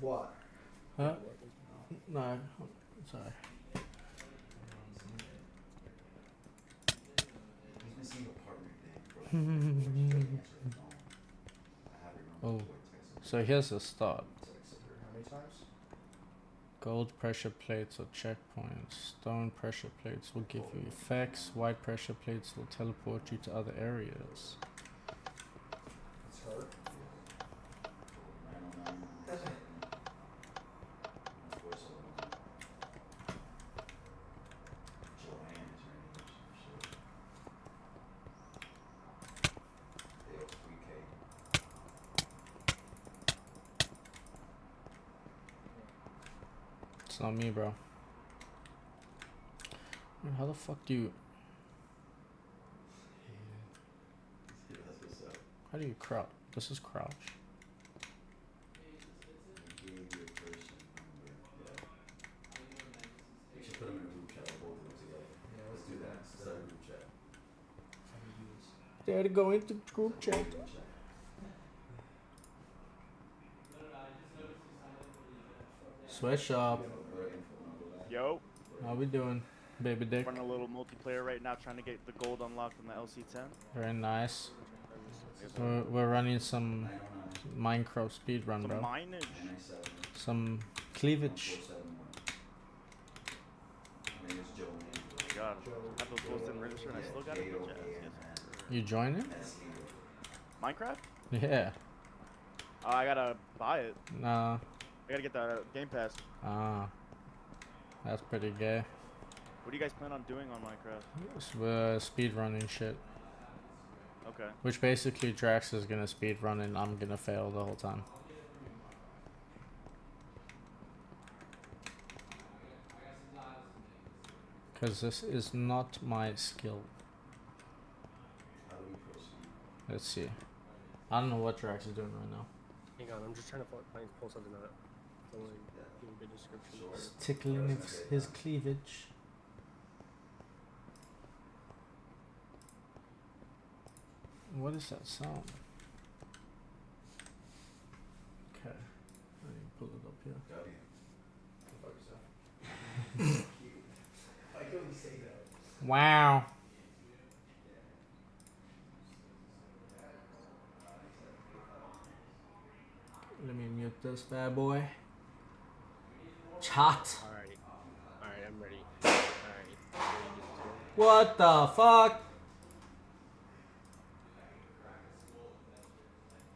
What? Huh? No, sorry. He's missing a partner thing for like answer the phone. I have it Oh, before he texted so here's the start. How many times? Gold pressure plates or checkpoints. Stone pressure plates will give you effects. White pressure plates will teleport you to other areas. It's her. 909. Voiceover. Joanne is her name. Shit. They owe 3K. It's not me, bro. How the fuck do you... Yeah, that's what's up. How do you crouch? This is crouch. He gave you a person number. Yeah. We should put them in a group chat. We'll both of them together. Yeah, let's do that. Start a group chat. Dare to go into group chat. Sweatshop. Yo, How we doing, baby dick? running a little multiplayer right now, trying to get the gold unlocked on the LC10. Very nice. Yes, sir. We're running some Minecraft speedrun, Some bro. mineage. Some cleavage. God, I have those ghosts in register and I still got it. Yes, yes. You joining? Minecraft? Yeah. I gotta buy it. Nah. I gotta get the Game Pass. Ah. That's pretty gay. What do you guys plan on doing on Minecraft? We're speedrunning shit. Okay. Which basically Drax is gonna speedrun and I'm gonna fail the whole time. Because this is not my skill. Let's see. I don't know what Drax is doing right now. Hang on, I'm just trying to pull something up. Someone give a good description. It's tickling his cleavage. What is that sound? Okay. Let me pull it up here. Wow. Let me mute this bad boy. Chat. Alright, I'm ready. Alright. What the fuck?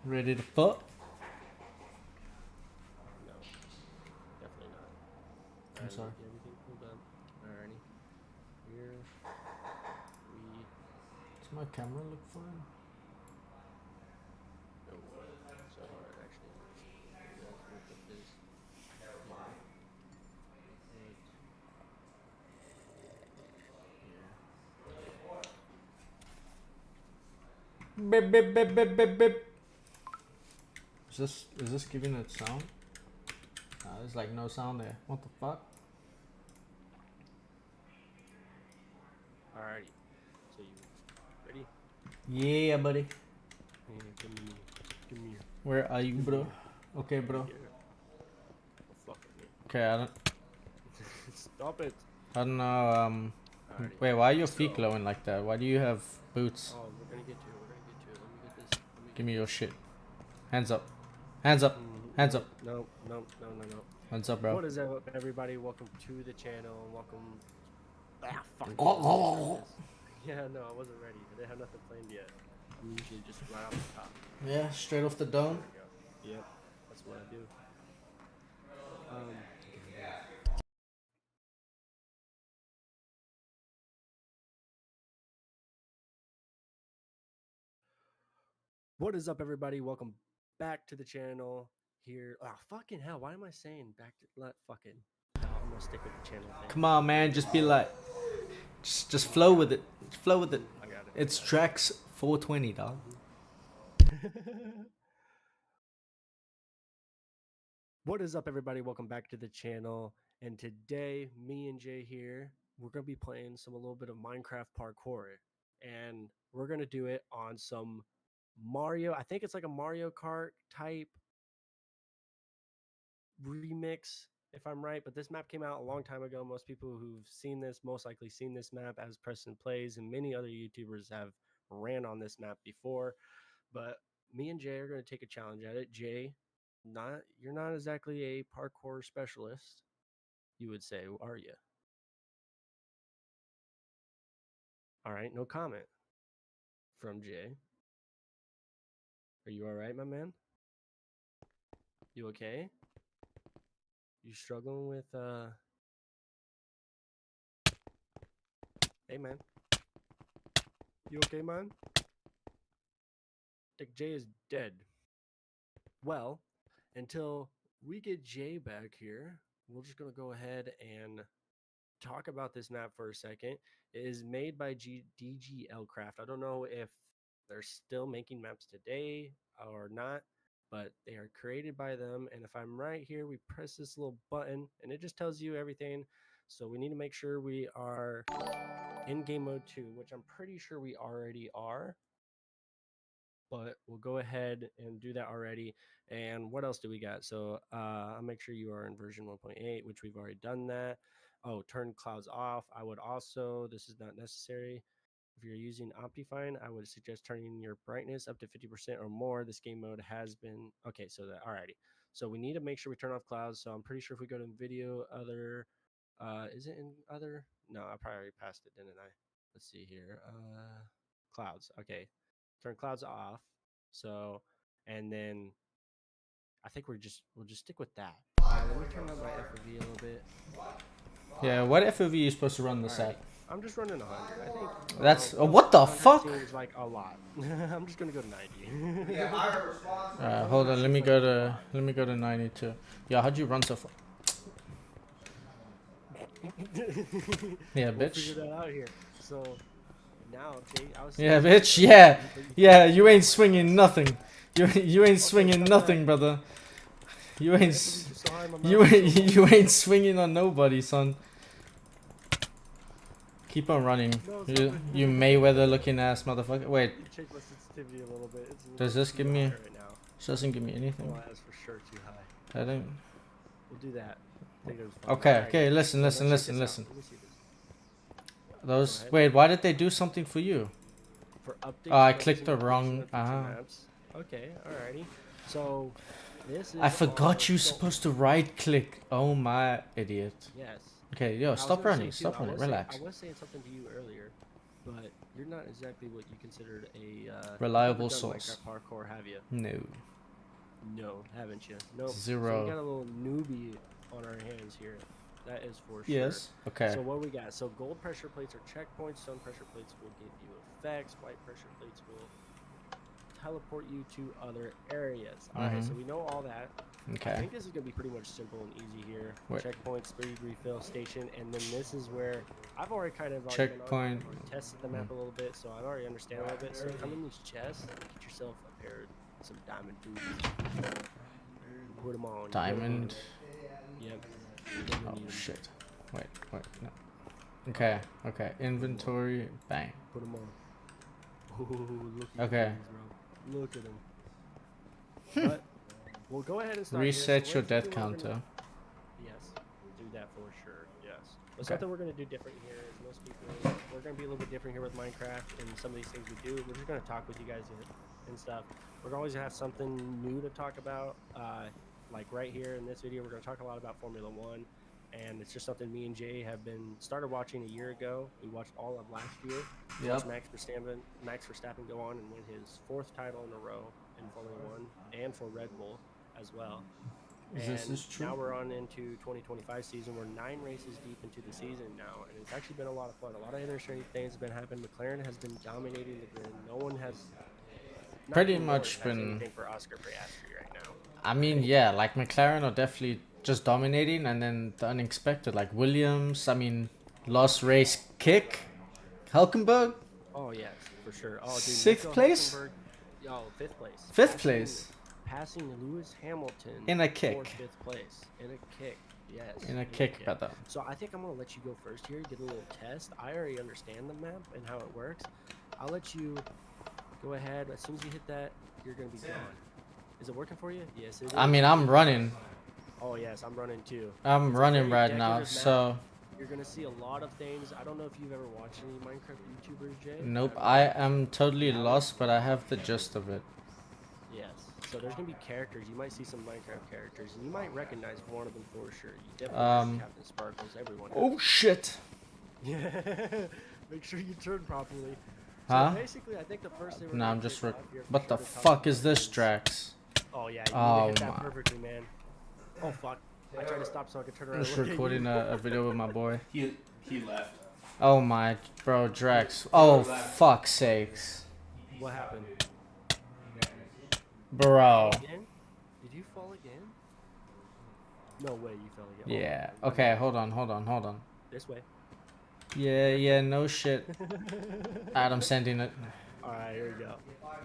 Ready to fuck? No, definitely not. I'm sorry. Everything pulled up. Alrighty. Here we Does my camera look fine? go. So hard, actually. Look at this. Bip, bip, bip, bip, bip, bip. Is this giving it sound? There's like no sound there. What the fuck? Alrighty. So you ready? Yeah, buddy. Yeah, give me. Where are you, bro? Okay, bro. Here. Oh, fuck with me. Okay, I don't Stop it. know. Alrighty. Wait, why are your Let's feet go. glowing like that? Why do you have boots? Oh, we're gonna get to it. Let me get this. Give me your shit. Hands up. Hands up. Hands up. No. Hands up, bro. What is up, everybody? Welcome to the channel. Welcome. Ah, fuck. Yeah, no, I wasn't ready. I didn't have nothing planned yet. I'm usually just right off the top. Yeah, straight off the dome. There we go. Yep, that's what I do. What is up, everybody? Welcome back to the channel. Here, fucking hell! Why am I saying back to fucking? No, I'm gonna stick with the channel thing. Come on, man. Just be like, just flow with it. Flow with it. I got it. It's Drax 420, dog. What is up, everybody? Welcome back to the channel. And today, me and Jay here, we're gonna be playing a little bit of Minecraft parkour, and we're gonna do it on some Mario. I think it's like a Mario Kart type remix, if I'm right, but this map came out a long time ago. Most people who've seen this most likely seen this map as Preston Plays, and many other YouTubers have ran on this map before. But me and Jay are going to take a challenge at it. Jay, you're not exactly a parkour specialist, you would say, are you? All right, no comment from Jay. Are you all right, my man? You okay? You struggling with Hey man. You okay, man? I think Jay is dead. Well, until we get Jay back here, we're just gonna go ahead and talk about this map for a second. It is made by DGL Craft. I don't know if they're still making maps today or not, but they are created by them. And if I'm right here, we press this little button and it just tells you everything. So we need to make sure we are in game mode 2, which I'm pretty sure we already are. But we'll go ahead and do that already. And what else do we got? So I'll make sure you are in version 1.8, which we've already done that. Oh, turn clouds off. I would also, this is not necessary. If you're using Optifine, I would suggest turning your brightness up to 50% or more. This game mode has been, okay, so that, alrighty. So we need to make sure we turn off clouds. So I'm pretty sure if we go to video, other, is it in other? No, I probably already passed it, didn't I? Let's see here. Clouds, okay. Turn clouds off. So, and then I think we'll just stick with that. Let me turn up my FOV a little bit. Yeah, what FOV are you supposed to run this at? I'm just running 100. I think That's what the fuck? seems like a lot. I'm just gonna go to 90. Hold on, let me go to 92. Yeah, how'd you run so far? Yeah, We'll bitch. figure that out here. So now, Jay, I was Yeah, bitch. Yeah, yeah. You ain't swinging nothing. You ain't swinging nothing, brother. You ain't you ain't swinging on nobody, son. Keep on running. You Mayweather looking ass motherfucker. Wait, Change my sensitivity a little bit. It's a does little this too give high me? right now. This doesn't give me anything. Oh, that's for sure too high. I think. We'll do that. I think it was fun. Okay, Alright, okay. Listen, so listen, let's check listen, this out. listen. Let me see this. Those. ahead. Wait, why did they do something for you? For updates, Oh, I focusing clicked the on wrong- future maps. Okay, alrighty. So this is I forgot on- you're so- supposed to right click. Oh my idiot. Yes. Okay, yo, I was stop gonna running. say, too, Stop running. Relax. I was saying something to you earlier, but you're not exactly what you considered a Reliable you've never done source. Minecraft parkour, have you? No. No, haven't you? No. So Zero. we got a little newbie on our hands here. That is for sure. Yes. Okay. So what we got? So gold pressure plates are checkpoints. Stone pressure plates will give you effects. White pressure plates will teleport you to other areas. All right. So we know all that. I Okay. think this is gonna be pretty much simple and easy here. Wait. Checkpoints, speed refill station, and then this is where I've already kind of Checkpoint. tested the map a little bit, so I already understand a little bit. So come in these chests, get yourself a pair of some diamond boots. Put them on. Diamond. Yep. Oh shit. Wait. No. Okay. Okay. Inventory. Bang. Put them on. Ooh, look at Okay. these, bro. Look at them. But we'll go ahead and start here. Reset So your let's death do what we're counter. gonna- Yes, we'll do that for sure. Yes. But Okay. something we're going to do different here is most people, we're going to be a little bit different here with Minecraft and some of these things we do. We're just going to talk with you guys and stuff. We're always going to have something new to talk about. Like right here in this video, we're going to talk a lot about Formula One. And it's just something me and Jay have been started watching a year ago. We watched all of last year. Watched Max Verstappen go on and win his 4th title in a row in Formula One and for Red Bull as well. This And is true. now we're on into 2025 season. We're 9 races deep into the season now, and it's actually been a lot of fun. A lot of interesting things have been happening. McLaren has been dominating the grid. No one has not Pretty even much has been- anything for Oscar Piastri right now. I mean, yeah, like McLaren are definitely just dominating, and then the unexpected, like Williams. I mean, lost race kick, Hulkenberg, Oh yes, for sure. Oh, dude, 6th Nico place? Hulkenberg- Yo, 5th place. 5th Passing- place Passing Lewis Hamilton in a for kick. 5th place in a kick. Yes. In a kick, brother. So I think I'm gonna let you go first here. Get a little test. I already understand the map and how it works. I'll let you go ahead. As soon as you hit that, you're gonna be gone. Is it working for you? Yes, it is. I mean, I'm running. Oh yes, I'm running too. I'm It's a running very right now, decorative map. so You're gonna see a lot of things. I don't know if you've ever watched any Minecraft YouTubers, Jay. nope. Have I you? am totally haven't? lost, but I have the gist of it. Yes. So there's gonna be characters. You might see some Minecraft characters, and you might recognize one of them for sure. You definitely heard Captain Sparkles. Everyone. Oh shit! Yeah. Make sure you turn properly. Huh? So basically, I think the first thing we're No, gonna I'm just. kick off, you're for What sure the to talk fuck about is this, Drax? Oh yeah, you Oh hit that my. perfectly, man. Oh fuck! I tried to stop so I could turn around. I'm just and look at recording you. a video with my boy. He left. Oh my, bro, Drax. Oh fuck's sakes, What happened? bro. Again? Did you fall again? No way, you fell again. Yeah. Oh, Okay. Hold on. this way. Yeah. No shit. Adam sending it. All right, here we go.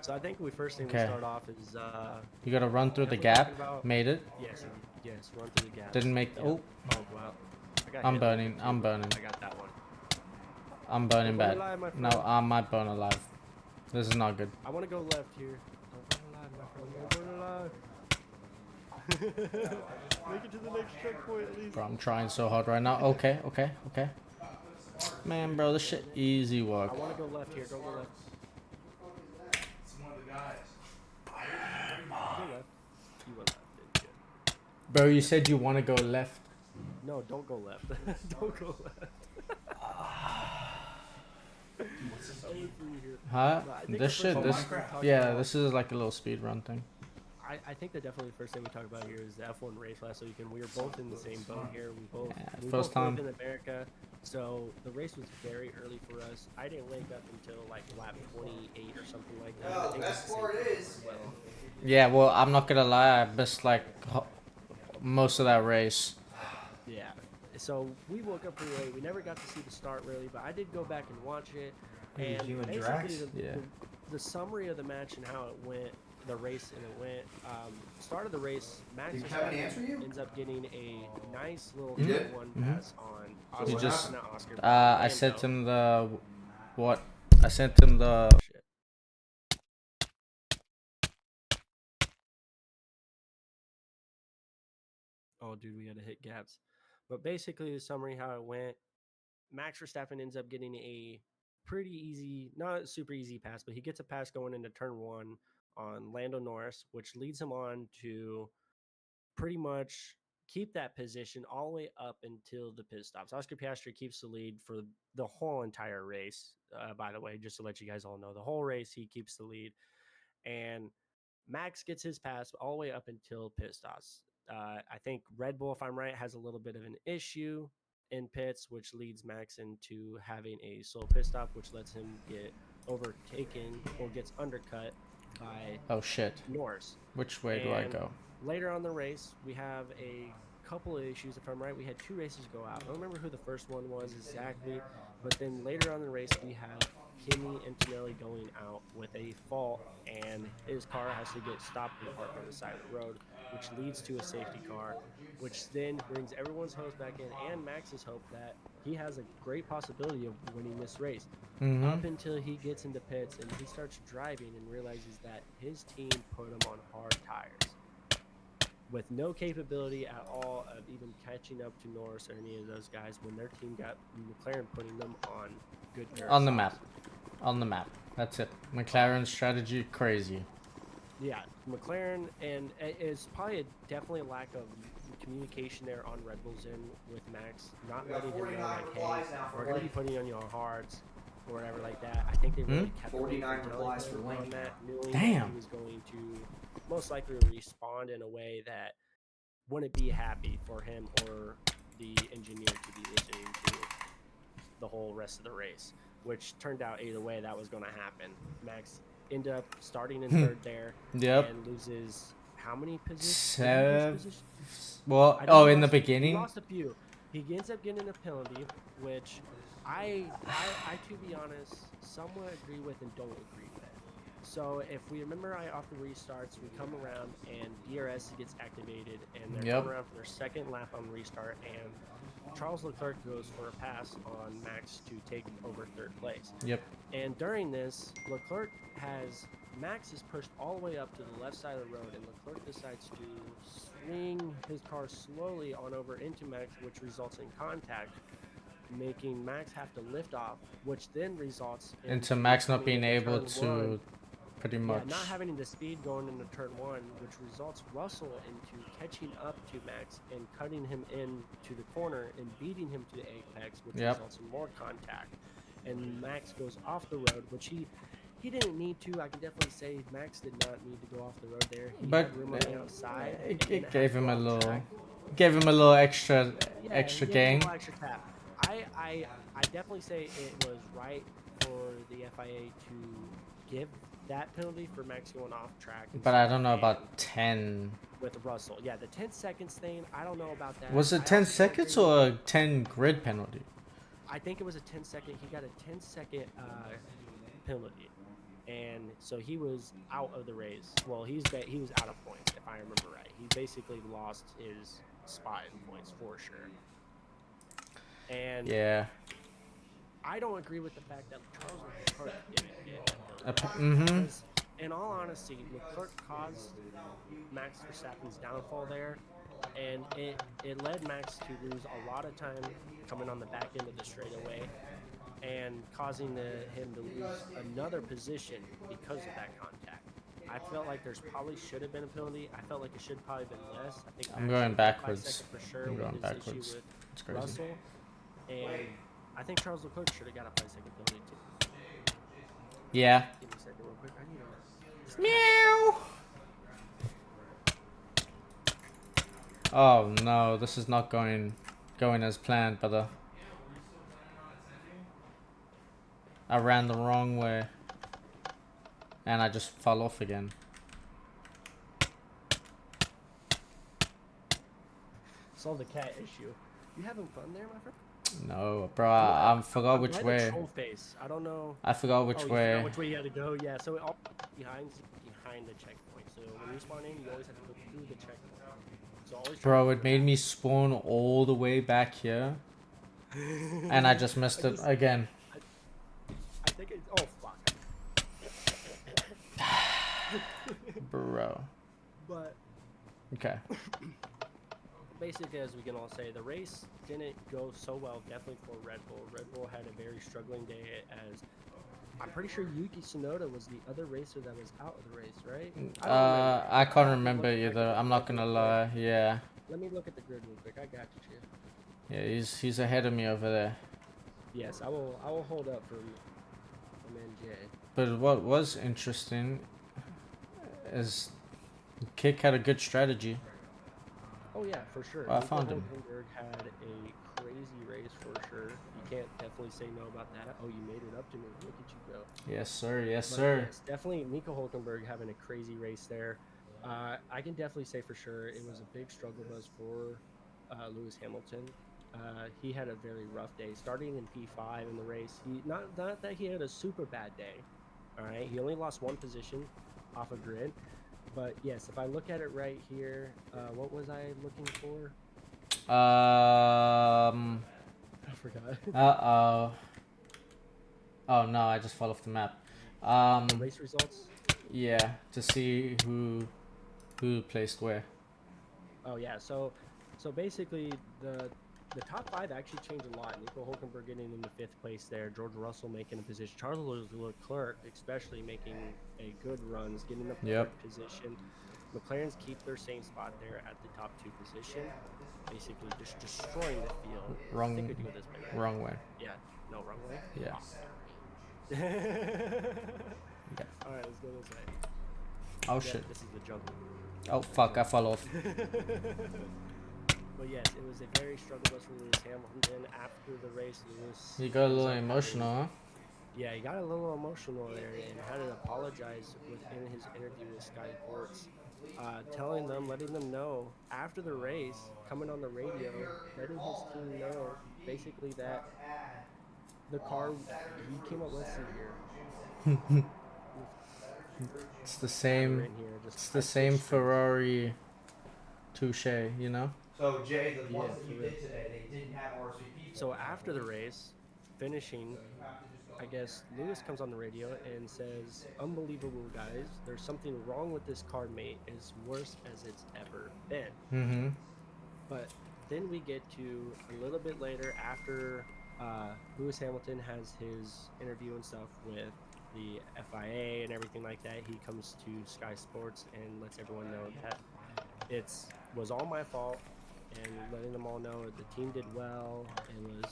So I think first thing we Okay. start off is You gotta run through the Definitely gap. talking about- Made it. yes, run through the gap. Didn't make. Yep. Oh, Oh wow. I got I'm hit burning. too, I'm but burning. I got that one. I'm burning Don't bad. lie, my No, friend. I might burn alive. This is not good. I want to go left here. Don't burn alive, my friend. Don't burn alive. Make it to the next checkpoint at least. Bro, I'm trying so hard right now. Okay. Man, bro, this shit easy work. I want to go left here. Don't go left. It's one of the guys. Go left. You went left. Didn't you? Bro, you said you want to go left. No, don't go left. Don't go left. I went through here. Huh? No, I think This the shit. first This. thing we're talking Yeah, about- this is like a little speed run thing. I think that definitely the first thing we talk about here is the F1 race last weekend. We were both in the same boat here. We both Yeah, we first both lived time. in America, so the race was very early for us. I didn't wake up until like lap 28 or something like that. I think it's the same for you as well. Yeah, well, I'm not gonna lie. I missed like most of that race. Yeah. So we woke up pretty late. We never got to see the start really, but I did go back and watch it. Who, And you and basically Drax? Yeah. the summary of the match and how it went, the race and it went. Start of the race, Max Did Kevin Verstappen answer you? ends up getting a nice little He did? one Mhm. pass on He Oscar. just- not Oscar. but I Lando. sent him the what? I sent him the. Shit. Oh, dude, we had to hit gaps. But basically, the summary how it went, Max Verstappen ends up getting a pretty easy, not super easy pass, but he gets a pass going into turn one on Lando Norris, which leads him on to pretty much keep that position all the way up until the pit stops. Oscar Piastri keeps the lead for the whole entire race. By the way, just to let you guys all know, the whole race he keeps the lead, and Max gets his pass all the way up until pit stops. I think Red Bull, if I'm right, has a little bit of an issue in pits, which leads Max into having a slow pit stop, which lets him get overtaken or gets undercut by Oh shit! Norris. Which way do I And go? Later on the race, we have a couple of issues. If I'm right, we had 2 races go out. I don't remember who the first one was exactly, but then later on in the race, we have Kimi Antonelli going out with a fault, and his car has to get stopped and parked on the side of the road, which leads to a safety car, which then brings everyone's hopes back in and Max's hope that he has a great possibility of winning this race. Mm-hmm. Up until he gets into pits and he starts driving and realizes that his team put him on hard tires with no capability at all of even catching up to Norris or any of those guys when their team got McLaren putting them on good pair of On the softs. map. On the map. That's it. McLaren's strategy crazy. Yeah, McLaren, and it's probably definitely a lack of communication there on Red Bull's end with Max, not letting him know like, hey, we're going to be putting on your hards or whatever like that. I think they really kept 49 him replies for on Link. that, knowing Damn. that he was going to most likely respond in a way that wouldn't be happy for him or the engineer to be listening to the whole rest of the race, which turned out either way that was going to happen. Max ended up starting in third there Yep. and loses how many positions? Seven. Positions? Well, I oh, know in the He beginning. lost a few. He ends up getting a penalty, which I to be honest, somewhat agree with and don't agree with. So if we remember right off the restarts, we come around and DRS gets activated, and they're Yep. coming around for their second lap on restart, and Charles Leclerc goes for a pass on Max to take over third place. Yep. And during this, Leclerc has Max is pushed all the way up to the left side of the road, and Leclerc decides to swing his car slowly on over into Max, which results in contact, making Max have to lift off, which then results Into Max not coming being into able turn to, one. pretty Yeah, much. not having the speed going into turn one, which results Russell into catching up to Max and cutting him into the corner and beating him to the apex, which Yep. results in more contact. And Max goes off the road, which he didn't need to. I can definitely say Max did not need to go off the road there. He But had room on the outside. and it didn't have gave to him go a off little, track. gave him a little extra, Yeah, extra he gave him a gain. little extra tap. I definitely say it was right for the FIA to give that penalty for Max going off track. But I don't know and about 10. with Russell. Yeah, the 10 seconds thing, I don't know about that. Was I it 10 also don't seconds agree with- or a 10 grid penalty? I think it was a 10-second. He got a 10-second penalty, and so he was out of the race. Well, he was out of points, if I remember right. He basically lost his spot in points for sure. And Yeah. I don't agree with the fact that Charles Leclerc didn't get that penalty. Mm-hmm. Because, in all honesty, Leclerc caused Max Verstappen's downfall there, and it led Max to lose a lot of time coming on the back end of the straightaway, and causing him to lose another position because of that contact. I felt like there's probably should have been a penalty. I felt like it should probably been less. I think I'm Max going should have got 5 backwards. seconds for sure I'm with going his backwards. issue It's with crazy. Russell, and I think Charles Leclerc should have got a 5-second penalty too. Yeah. Give me a second real quick. I need to. Meow. Oh no, this is not going as planned, brother. I ran the wrong way. And I just fell off again. Solve the cat issue. You having fun there, my friend? No, bro, I forgot I'm which glad way. the troll face. I don't know. I forgot which you way. forgot which way you had to go. Yeah, so it all behind the checkpoint. So when you spawn in, you always have to go through the checkpoint. So always try Bro, to it go made back. me spawn all the way back here. And I just missed it again. I think it's. Oh fuck. Bro. But Okay. basically, as we can all say, the race didn't go so well. Definitely for Red Bull. Red Bull had a very struggling day. As I'm pretty sure Yuki Tsunoda was the other racer that was out of the race, right? I don't remember. I can't I'll have to remember look back either. at I'm the not grid gonna real quick. lie. Yeah. Let me look at the grid real quick. I got you. Yeah, he's ahead of me over there. Yes, I will hold up from NJ. But what was interesting is Kick had a good strategy. Oh yeah, for sure. I Nico found him. Hülkenberg had a crazy race for sure. You can't definitely say no about that. Oh, you made it up to me. Look at you go. Yes, sir. Yes, But sir. yes, definitely Nico Hülkenberg having a crazy race there. I can definitely say for sure it was a big struggle bus for Lewis Hamilton. He had a very rough day, starting in P5 in the race. He not that he had a super bad day. All right, he only lost one position off a grid. But yes, if I look at it right here, what was I looking for? I forgot. Uh-oh. Oh no, I just fell off the map. The race results. Yeah, to see who placed where. Oh yeah, so basically the top 5 actually changed a lot. Nico Hülkenberg getting into 5th place there. George Russell making a position. Charles Leclerc especially making a good runs, getting the Yep. position. McLaren's keep their same spot there at the top 2 position, basically just destroying the field. I Wrong, think we do this better. wrong way. Yeah, no, wrong way. Yeah. All right, let's go this way. Oh Yeah, shit. this is the jungle. Oh fuck, I fell off. But yes, it was a very struggle bus for Lewis Hamilton after the race. Lewis You got a little was up emotional, huh? Yeah, he got a little emotional there and had to apologize within his interview with Sky Sports, letting them know after the race, coming on the radio, letting his team know basically that the car he came up. Let's see here. It's the same. In here, just It's the type same this straight. Ferrari Touche, you know? So Jay, the ones Yeah, that you for real. did today, they didn't have RSVP. So after the race, finishing I guess Lewis comes on the radio and says, "Unbelievable, guys. There's something wrong with this car, mate. It's worse as it's ever been." Mm-hmm. But then we get to a little bit later after Lewis Hamilton has his interview and stuff with the FIA and everything like that. He comes to Sky Sports and lets everyone know that it was all my fault, and letting them all know the team did well and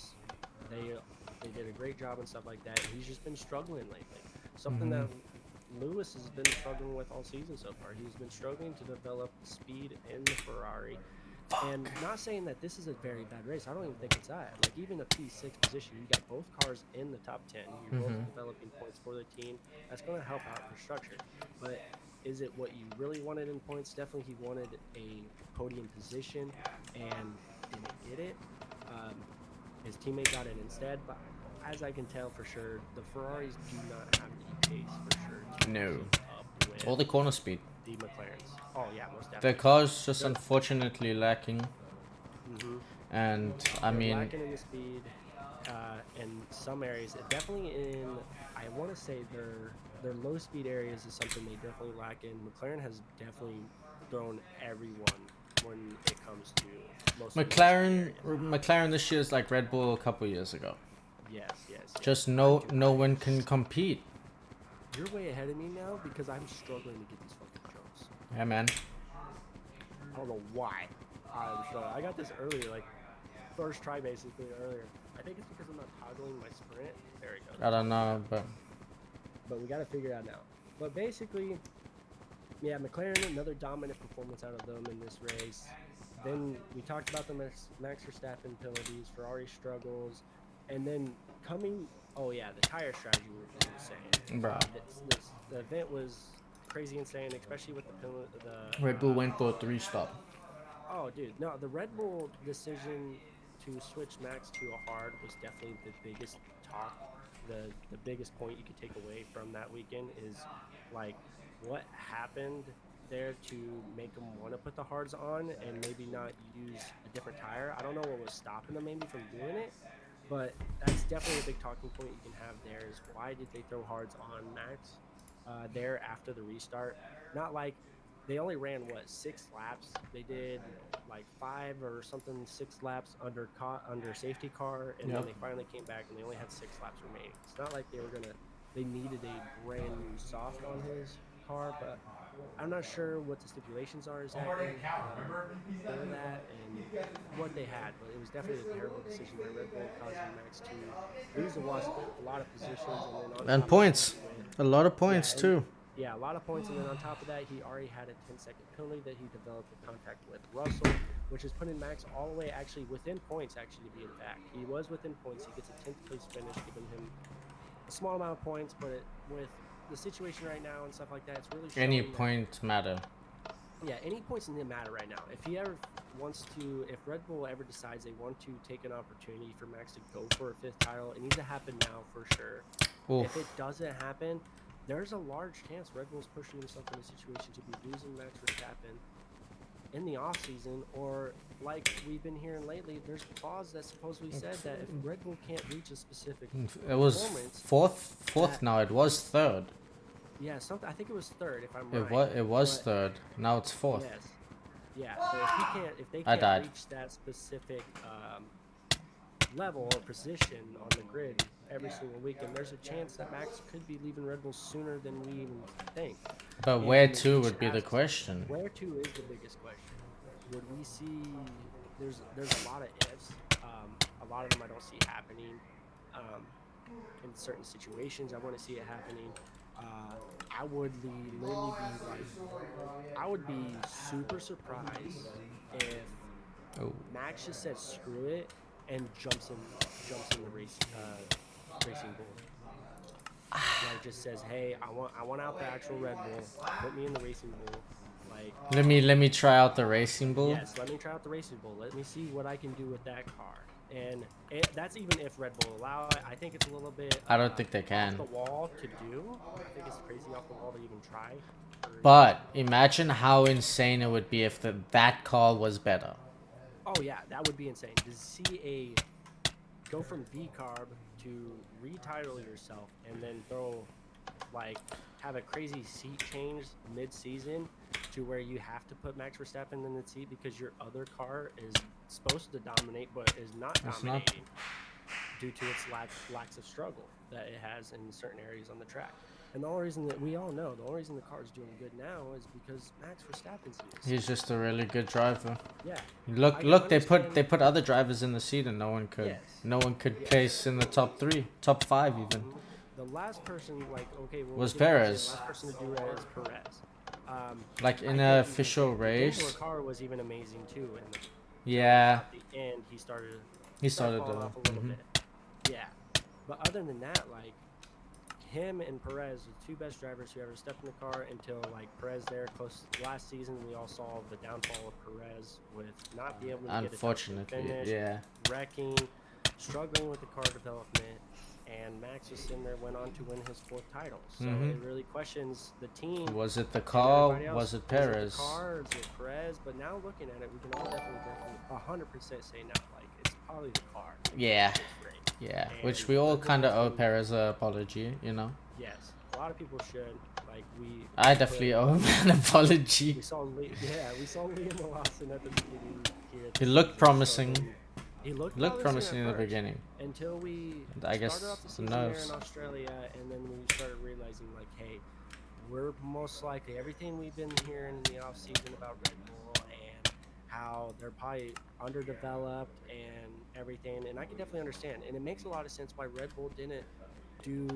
they did a great job and stuff like that. He's just been struggling lately. Something that Lewis has been struggling with all season so far. He's been struggling to develop the speed in the Ferrari. And not saying that this is a very bad race. I don't even think it's that. Like, even a P6 position, you got both cars in the top 10. You're both developing points for the team. That's going to help out for structure. But is it what you really wanted in points? Definitely he wanted a podium position and didn't get it. His teammate got it instead. But as I can tell for sure, the Ferraris do not have the pace for sure to No. keep up with Or the corner speed. the McLarens. Oh, yeah, most The definitely. car's just unfortunately lacking. And I They're mean, lacking in the speed in some areas. Definitely in, I want to say their low speed areas is something they definitely lack in. McLaren has definitely thrown everyone when it comes to most of the McLaren speed areas. McLaren this year is like Red Bull a couple years ago. Yes. Just no one can compete. You're way ahead of me now because I'm struggling to get these fucking jumps. Yeah, man. I don't know why I'm struggling. I got this earlier, like first try basically earlier. I think it's because I'm not toggling my sprint. There we go. I don't know, but But we got to figure it out now. But basically, yeah, McLaren, another dominant performance out of them in this race. Then we talked about the Max Verstappen penalties, Ferrari struggles, and then oh yeah, the tire strategy was insane. Bro. The event was crazy insane, especially with the Red Bull went for a 3-stop. Oh, dude, no, the Red Bull decision to switch Max to a hard was definitely the biggest talk. The biggest point you could take away from that weekend is like what happened there to make them want to put the hards on and maybe not use a different tire. I don't know what was stopping them maybe from doing it, but that's definitely a big talking point you can have there is why did they throw hards on Max there after the restart? Not like they only ran 6 laps. They did like 5 or something, 6 laps under safety car, and then they finally came back and they only had 6 laps remaining. It's not like they needed a brand new soft on his car, but I'm not sure what the stipulations are exactly for that and what they had, but it was definitely a terrible decision by Red Bull causing Max to lose a lot of positions And points. A lot of points too. Yeah, a lot of points, and then on top of that, he already had a 10-second penalty that he developed in contact with Russell, which is putting Max all the way actually within points, actually, to be in fact. He was within points. He gets a 10th place finish, giving him a small amount of points, but with the situation right now and stuff like that, it's really showing Any that, point matter. yeah, any points in the matter right now. If he ever wants to, if Red Bull ever decides they want to take an opportunity for Max to go for a 5th title, it needs to happen now for sure. Oof. If it doesn't happen, there's a large chance Red Bull's pushing himself in a situation to be losing Max Verstappen in the off season, or like we've been hearing lately, there's a clause that supposedly said that if Red Bull can't reach a specific It was performance, fourth now. It was 3rd. yeah, something. I think it was 3rd, if I'm right. It was but- 3rd. Now it's 4th. Yes. Yeah. So if they I can't died. reach that specific level or position on the grid every single weekend, there's a chance that Max could be leaving Red Bull sooner than we even think. But And where we to should would be the ask, question. Where to is the biggest question. Would we see? There's a lot of ifs. A lot of them I don't see happening. In certain situations, I want to see it happening. I would literally be like, I would be super surprised if Oh. Max just said screw it and jumps in the racing bull. Like just says, hey, I want out the actual Red Bull. Put me in the racing bull. Like, Let me try out the Racing Bull. yes, let me try out the racing bull. Let me see what I can do with that car. And that's even if Red Bull allow it. I think it's a little bit. I don't think they can. Off the wall to do. I think it's crazy off the wall to even try. But imagine how insane it would be if that car was better. Oh yeah, that would be insane to see a go from V carb to retitle yourself and then have a crazy seat change mid-season to where you have to put Max Verstappen in the seat because your other car is supposed to dominate but is not dominating due to its lacks of struggle that it has in certain areas on the track. And the only reason that we all know, the only reason the car is doing good now is because Max Verstappen's in the seat. He's just a really good driver. Yeah. Look, they put other drivers in the seat and no one could. Yes. No one could place in the top 3, top 5 even. The last person, was Perez. The last person to do it is Perez. Like in an official The race. car was even amazing too. And Yeah. at the end, he started falling off a little bit. Yeah. But other than that, like, him and Perez, the two best drivers who ever stepped in the car until Perez there close last season. We all saw the downfall of Perez with not being able to get a Unfortunately, finish, yeah. wrecking, struggling with the car development, and Max was sitting there, went on to win his 4th title. So it really questions the team. Was it the and car? everybody else. Was it Is it Perez? the car? Is it Perez? But now looking at it, we can all definitely 100% say now, it's probably the car. Yeah. It's great. Yeah, And which we all Red Bull kind of has owe been- Perez an apology, you know. Yes, a lot of people should. I definitely owe him an apology. We saw Liam Lawson at the beginning here. At He the looked season, promising. so he looked Promising in the at first, beginning. until we I guess started off the the season there nerves. in Australia, and then we started realizing hey, we're most likely everything we've been hearing in the off season about Red Bull and how they're probably underdeveloped and everything, and I can definitely understand, and it makes a lot of sense why Red Bull didn't do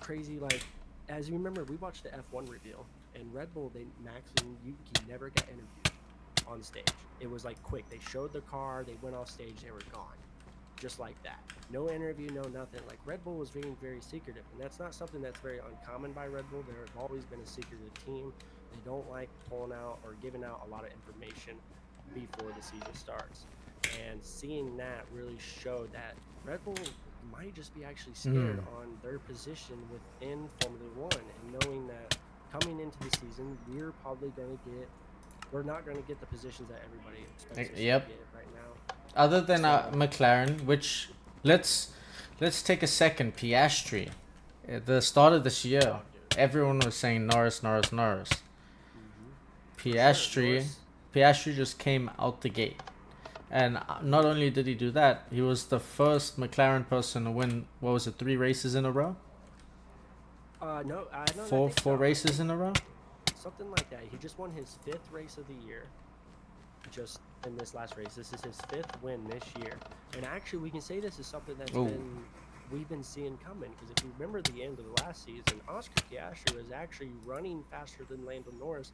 crazy as you remember, we watched the F1 reveal, and Red Bull, Max and Yuki never got interviewed on stage. It was quick. They showed the car, they went off stage, they were gone, just like that. No interview, no nothing. Red Bull was being very secretive, and that's not something that's very uncommon by Red Bull. They've always been a secretive team. They don't like pulling out or giving out a lot of information before the season starts. And seeing that really showed that Red Bull might just be actually scared on their position within Formula One, and knowing that coming into the season, we're not going to get the positions that everybody expects us to Yep. get right now. Other than McLaren, which let's take a second. Piastri, at the start of this year, everyone was saying Norris. Piastri just came out the gate. And not only did he do that, he was the first McLaren person to win, 3 races in a row? No, I don't Four think so. races in a row? Something like that. He just won his 5th race of the year. Just in this last race. This is his 5th win this year. And actually, we can say this is something that's we've been seeing coming. Because if you remember the end of the last season, Oscar Piastri was actually running faster than Lando Norris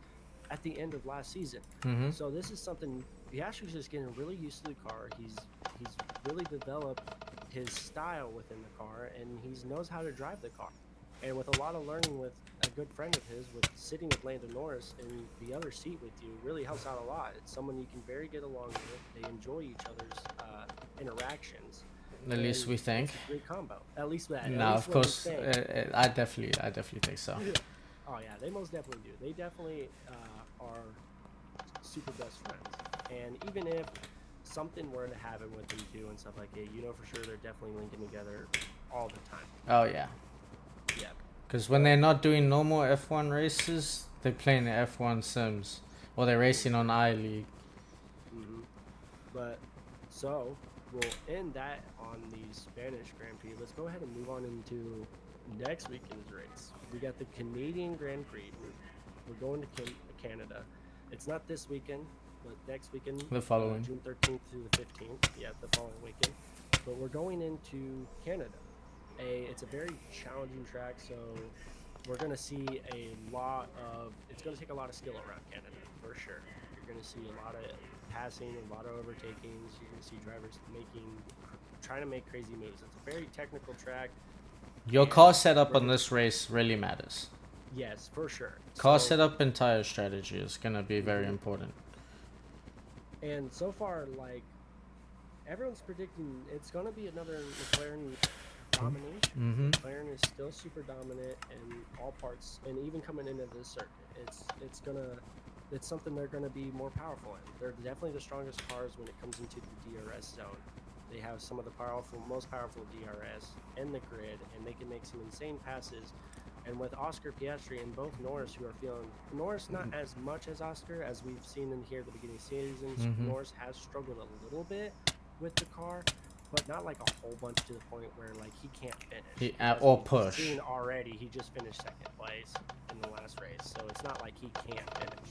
at the end of last season. So this is something Piastri's just getting really used to the car. He's really developed his style within the car, and he knows how to drive the car. And with a lot of learning with a good friend of his, with sitting with Lando Norris in the other seat with you, really helps out a lot. It's someone you can very get along with. They enjoy each other's interactions. At least we think. It's a great combo. At least that. No, of course. I definitely think so. Oh yeah, they most definitely do. They definitely are super best friends. And even if something were to happen with them too and stuff like that, for sure they're definitely linking together all the time. Oh, yeah. Yeah. Because when they're not doing normal F1 races, they play in the F1 sims. Or they're racing on iLeague. But, so, we'll end that on the Spanish Grand Prix. Let's go ahead and move on into next weekend's race. We got the Canadian Grand Prix. We're going to Canada. It's not this weekend, but next weekend. The following. June 13th through the 15th. Yeah, the following weekend. But we're going into Canada. It's a very challenging track, so we're going to see it's going to take a lot of skill around Canada, for sure. You're going to see a lot of passing, a lot of overtakings. You're going to see drivers trying to make crazy moves. It's a very technical track. Your car setup on this race really matters. Yes, for sure. Car setup and tire strategy is going to be very important. And so far, everyone's predicting it's going to be another McLaren domination. McLaren is still super dominant in all parts, and even coming into this circuit, it's something they're going to be more powerful in. They're definitely the strongest cars when it comes into the DRS zone. They have some of the most powerful DRS in the grid, and they can make some insane passes. And with Oscar Piastri and both Norris, who are feeling Norris not as much as Oscar as we've seen in here at the beginning of seasons. Norris has struggled a little bit with the car, but not like a whole bunch to the point where like he can't finish. Or push. Seen already, he just finished second place in the last race, so it's not like he can't finish.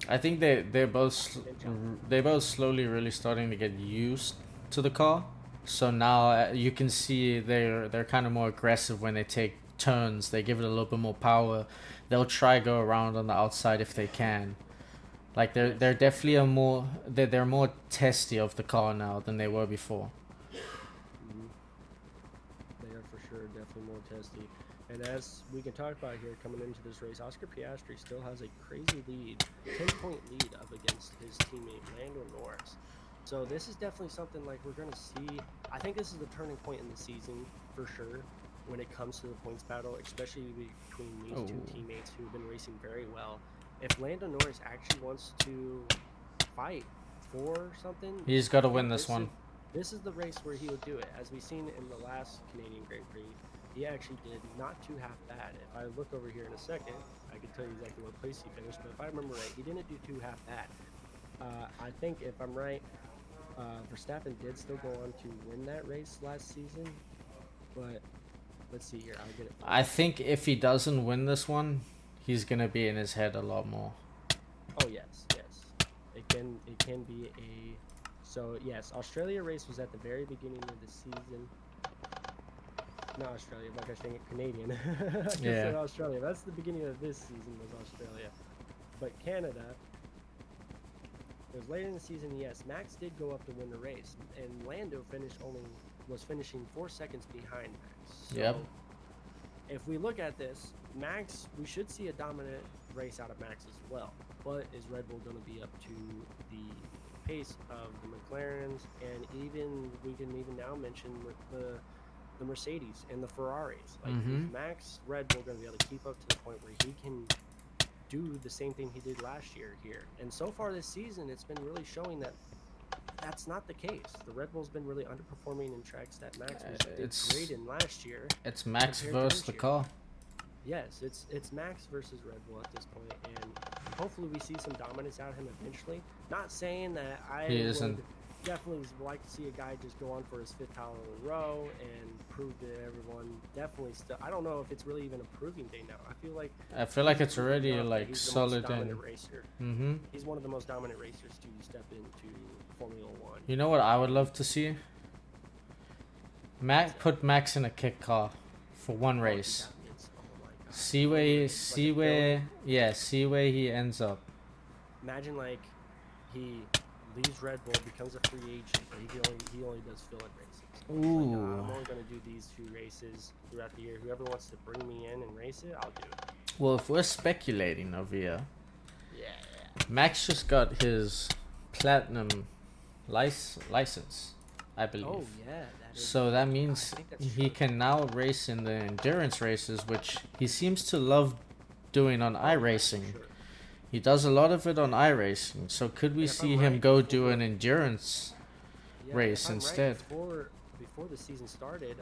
I think they're both slowly really starting to get used to the car. So now you can see they're kind of more aggressive when they take turns. They give it a little bit more power. They'll try go around on the outside if they can. Like they're definitely they're more testy of the car now than they were before. They are for sure definitely more testy. And as we can talk about here coming into this race, Oscar Piastri still has a crazy lead, 10-point lead up against his teammate Lando Norris. So this is definitely something like we're going to see. I think this is the turning point in the season for sure when it comes to the points battle, especially between these two teammates who've been racing very well. If Lando Norris actually wants to fight for something, he's got to win this one. This is the race where he would do it. As we've seen in the last Canadian Grand Prix, he actually did not too half bad. If I look over here in a second, I can tell you exactly what place he finished, but if I remember right, he didn't do too half bad. I think if I'm right, Verstappen did still go on to win that race last season, but let's see here. I'll get it. I think if he doesn't win this one, he's gonna be in his head a lot more. Oh yes, yes. It can be a. So yes, Australia race was at the very beginning of the season. Not Australia, like I was saying, Canadian. I just said Australia. That's the beginning of this season was Australia, but Canada. It was later in the season. Yes, Max did go up to win the race, and Lando was finishing 4 seconds behind Max. So if we look at this, Max, we should see a dominant race out of Max as well. But is Red Bull going to be up to the pace of the McLarens, and even we can even now mention with the Mercedes and the Ferraris? Like is Max Red Bull going to be able to keep up to the point where he can do the same thing he did last year here? And so far this season, it's been really showing that that's not the case. The Red Bull's been really underperforming in tracks that Max was great in last year. It's Max versus the car. Yes, it's Max versus Red Bull at this point, and hopefully we see some dominance out of him eventually. Not saying that I would definitely like to see a guy just go on for his 5th title in a row and prove to everyone. Definitely still, I don't know if it's really even a proving day now. I feel like it's already like solid in. He's one of the most dominant racers to step into Formula 1. You know what I would love to see? Put Max in a kick car for one race. See where he ends up. Imagine like he leaves Red Bull, becomes a free agent, but he only does fill-in races. Ooh. Like, I'm only going to do these 2 races throughout the year. Whoever wants to bring me in and race it, I'll do it. Well, if we're speculating over here, Max just got his platinum license, I believe. Oh yeah. So that means he can now race in the endurance races, which he seems to love doing on iRacing. Sure. He does a lot of it on iRacing. So could we see him go do an endurance race instead? Right, before the season started,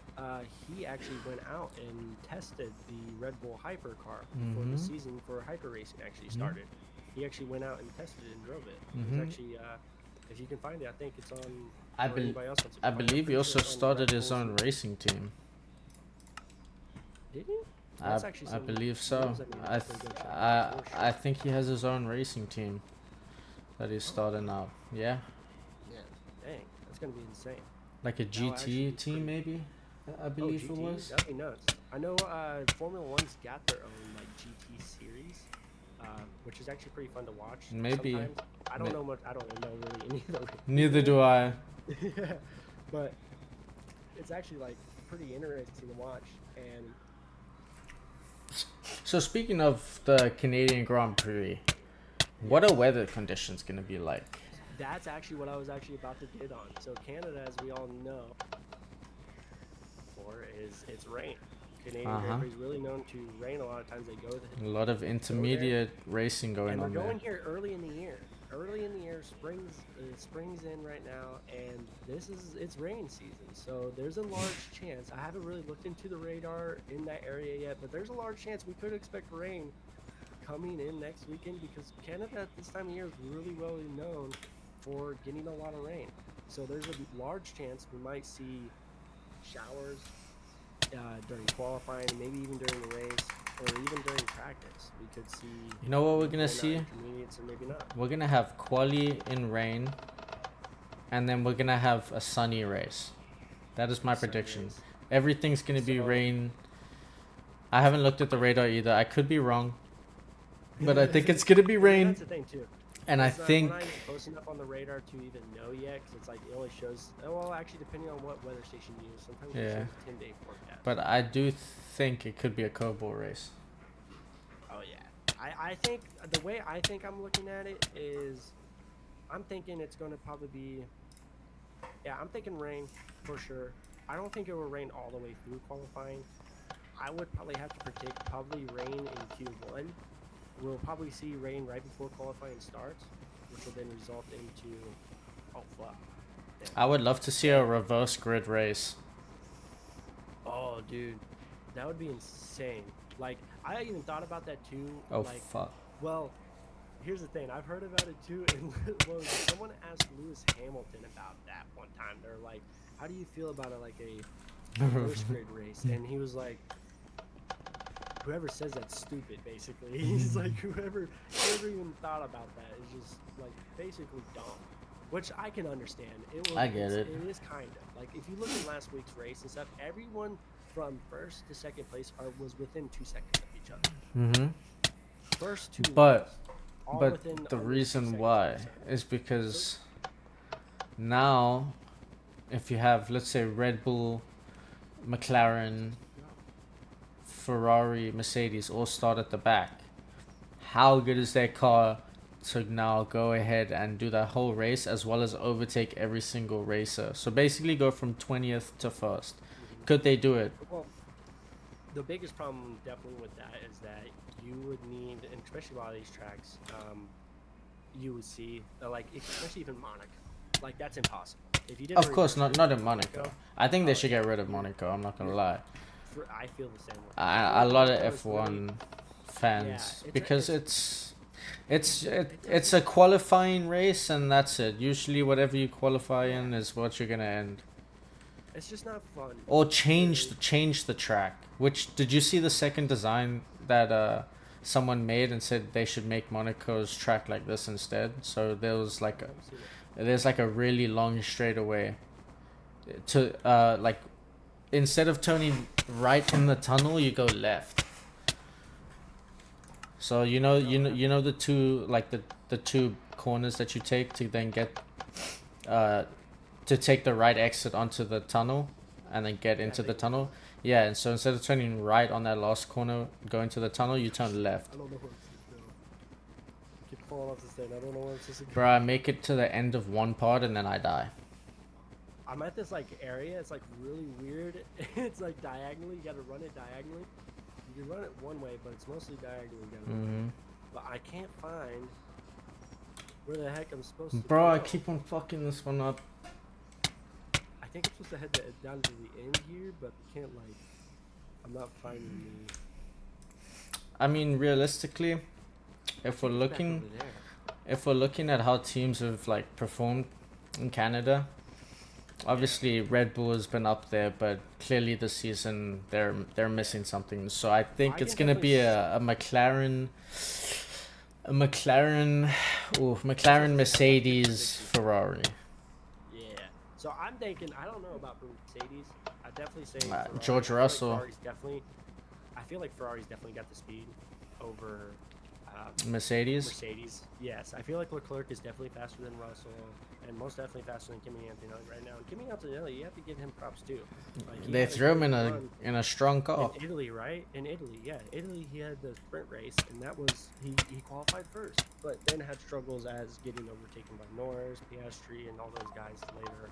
he actually went out and tested the Red Bull hypercar before the season for hyper racing actually started. He actually went out and tested it and drove it. It was actually, if you can find it, I think it's on. I believe he also started his own racing team. Did he? I believe so. I think he has his own racing team that he's starting out. Yeah. Yeah. Dang, that's gonna be insane. Like a GT team, maybe. I believe it was. That'd be nuts. I know Formula One's got their own like GT series, which is actually pretty fun to watch. Maybe. Sometimes. I don't know much. I don't know really any of them. Neither do I. Yeah, but it's actually like pretty interesting to watch. And so speaking of the Canadian Grand Prix, what are weather conditions going to be like? That's actually what I was actually about to get on. So Canada, as we all know, it's rain. Canadian Grand Prix is really known to rain a lot of times. They go A lot of intermediate racing going and on we're there. going here early in the year. Early in the year, spring's in right now, and it's rain season. So there's a large chance. I haven't really looked into the radar in that area yet, but there's a large chance we could expect rain coming in next weekend because Canada at this time of year is really well known for getting a lot of rain. So there's a large chance we might see showers during qualifying, maybe even during the race, or even during practice. We could see. You know what we're gonna maybe see? not intermediates or maybe not. We're gonna have quali in rain, and then we're gonna have a sunny race. That is my Sunny prediction. race. Everything's gonna be So- rain. I haven't looked at the radar either. I could be wrong, but I think it's gonna be rain. That's the thing too. And I It's not- think we're not even close enough on the radar to even know yet, because it's like it only shows. Well, actually, depending on what weather station you use, sometimes it Yeah. shows a 10-day forecast. but I do think it could be a curveball race. Oh yeah, I think the way I think I'm looking at it is, I'm thinking it's going to probably be. Yeah, I'm thinking rain for sure. I don't think it will rain all the way through qualifying. I would probably have to predict probably rain in Q1. We'll probably see rain right before qualifying starts, which will then result into. Oh fuck. Damn. I would love to see a reverse grid race. Oh, dude, that would be insane. Like, I even thought about that too. Oh like, fuck. well, here's the thing. I've heard about it too, and well, someone asked Lewis Hamilton about that one time. They're like, "How do you feel about it, like a reverse grid race?" And he was like, "Whoever says that's stupid." Basically, he's like, "Whoever even thought about that is just like basically dumb." Which I can understand. I get it. It is kind of like if you look at last week's race and stuff. Everyone from first to second place was within 2 seconds of each other. Mm-hmm. First two. But laps, all but within the under 2 reason seconds of why each other. is because now, if you have, let's say, Red Bull, McLaren, Ferrari, Mercedes all start at the back, how good is their car to now go ahead and do that whole race as well as overtake every single racer? So basically go from 20th to 1st. Could they do it? Well, the biggest problem definitely with that is that you would need, and especially a lot of these tracks, you would see like especially even Monaco, like that's impossible. If you did Of course, not in Monaco. I think they should get rid of Monaco, I'm not gonna lie. I feel the same way. A lot of Monaco is really- F1 fans, Yeah, because it's a qualifying race and that's it. Usually whatever you qualify in is what you're gonna end. It's just not fun. Or change the track. Which, did you see the second design that someone made and said they should make Monaco's track like this instead? So there's like a really long straightaway to like, instead of turning right in the tunnel, you go left. So you know the two, like the two corners that you take to then get to take the right exit onto the tunnel and then get into the tunnel. Yeah, and so instead of turning right on that last corner going to the tunnel, you turn left. I don't know what to do. Keep falling off the stand. I don't know where it's supposed to go. Bro, I make it to the end of one part and then I die. I'm at this like area. It's like really weird. It's like diagonally. You gotta run it diagonally. You can run it one way, but it's mostly diagonally. You gotta run it. But I can't find where the heck I'm supposed to Bro, go. I keep on fucking this one up. I think I'm supposed to head down to the end here, but I can't like. I'm not finding the. I mean, realistically, if we're Back looking over there. if we're looking at how teams have like performed in Canada, obviously Red Bull has been up there, but clearly this season they're missing something. So I think I it's can gonna be a McLaren, Mercedes, Ferrari. Yeah. So I'm thinking. I don't know about Mercedes. I definitely say Ferrari. George I feel like Russell. Ferrari's definitely. I feel like Ferrari's definitely got the speed over. Mercedes. Yes, I feel like Leclerc is definitely faster than Russell, and most definitely faster than Kimi Antonelli right now. And Kimi Antonelli, you have to give him props too. Like, he They had a threw him great in run a strong car. in Italy, right? In Italy, yeah, Italy. He had the sprint race, and that was he qualified first, but then had struggles as getting overtaken by Norris, Piastri, and all those guys later.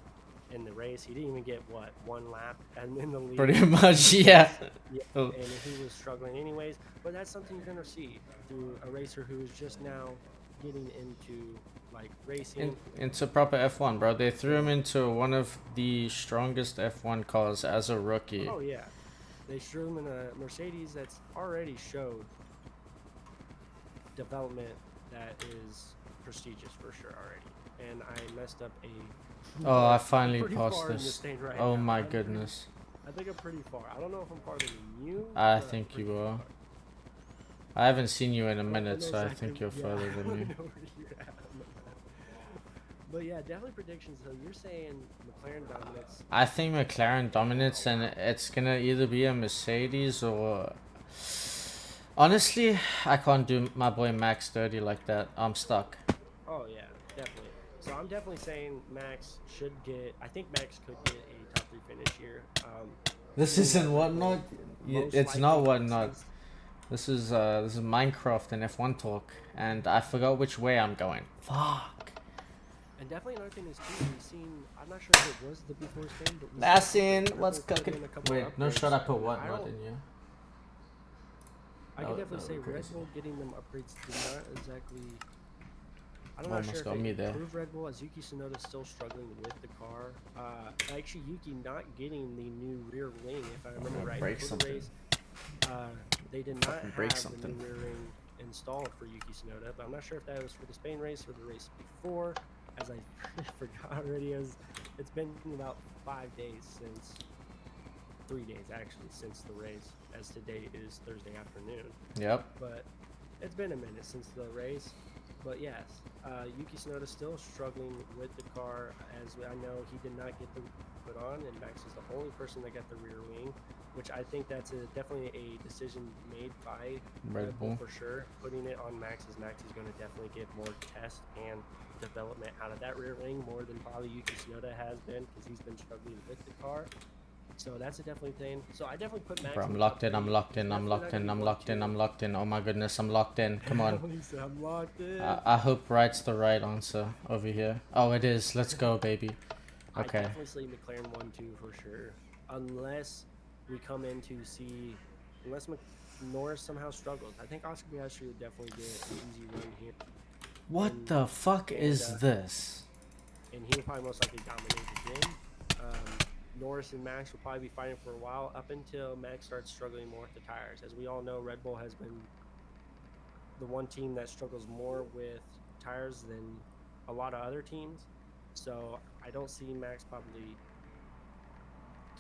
in the race. He didn't even get what, 1 lap and in the lead. Pretty much, yeah. Yeah, Oh. and he was struggling anyways. But that's something you're gonna see through a racer who is just now getting into like racing. Into proper F1, bro. They threw him into one of the strongest F1 cars as a rookie. Oh yeah, they threw him in a Mercedes that's already showed development that is prestigious for sure already. And I messed up a. Oh, I finally pretty passed far in this. thing right Oh now. my I'm pretty- goodness. I think I'm pretty far. I don't know if I'm farther than you. I but I'm think you pretty are. far. I haven't seen you in a I don't minute, know so I exactly- think you're yeah, further I than don't me. know where you're at on the map. But yeah, definitely predictions. So you're saying McLaren dominates. I think McLaren dominates, and it's gonna either be a Mercedes or. Honestly, I can't do my boy Max dirty like that. I'm stuck. Oh yeah, definitely. So I'm definitely saying Max should get. I think Max could get a top 3 finish here. This isn't whatnot. Most It's not likely whatnot. since- This is Minecraft and F1 talk, and I forgot which way I'm going. Fuck. And definitely another thing is too, we've seen. I'm not sure if it was the before Spain, but we've Nassin, seen what's Red Bull put cooking? in a couple Wait, no upgrades. shot. I put I what don't- not in you? I That can would- definitely that say would be Red crazy. Bull getting them upgrades did not exactly. I'm Almost not sure got if me it there. improved Red Bull as Yuki Tsunoda's still struggling with the car. Actually, Yuki not getting the new rear wing, if I remember right. break Before the something. race, they did not Fucking break have something. the new rear wing installed for Yuki Tsunoda, but I'm not sure if that was for the Spain race or the race before, as I forgot already. It's been about 5 days since, 3 days actually, since the race, as today is Thursday afternoon. Yep. But it's been a minute since the race. But yes, Yuki Tsunoda still struggling with the car, as I know he did not get the put on, and Max is the only person that got the rear wing, which I think that's definitely a decision made by Red Bull. for sure. Putting it on Max is going to definitely get more test and development out of that rear wing more than probably Yuki Tsunoda has been, because he's been struggling with the car. So that's a definitely thing. So I definitely put Max. Bro, I'm the locked top in. I'm three. locked in. I'm Definitely locked not in. gonna I'm be locked in. 1-2. I'm locked in. Oh my goodness, I'm locked in. Come on. He said, I'm locked in. I hope right's the right answer over here. Oh, it is. Let's go, baby. I Okay. definitely see McLaren 1-2 for sure. Unless we come in to see, unless Norris somehow struggles. I think Oscar Piastri would definitely get an easy run here. What the fuck is and, this? And he will probably most likely dominate again. Norris and Max will probably be fighting for a while up until Max starts struggling more with the tires. As we all know, Red Bull has been the one team that struggles more with tires than a lot of other teams. So I don't see Max probably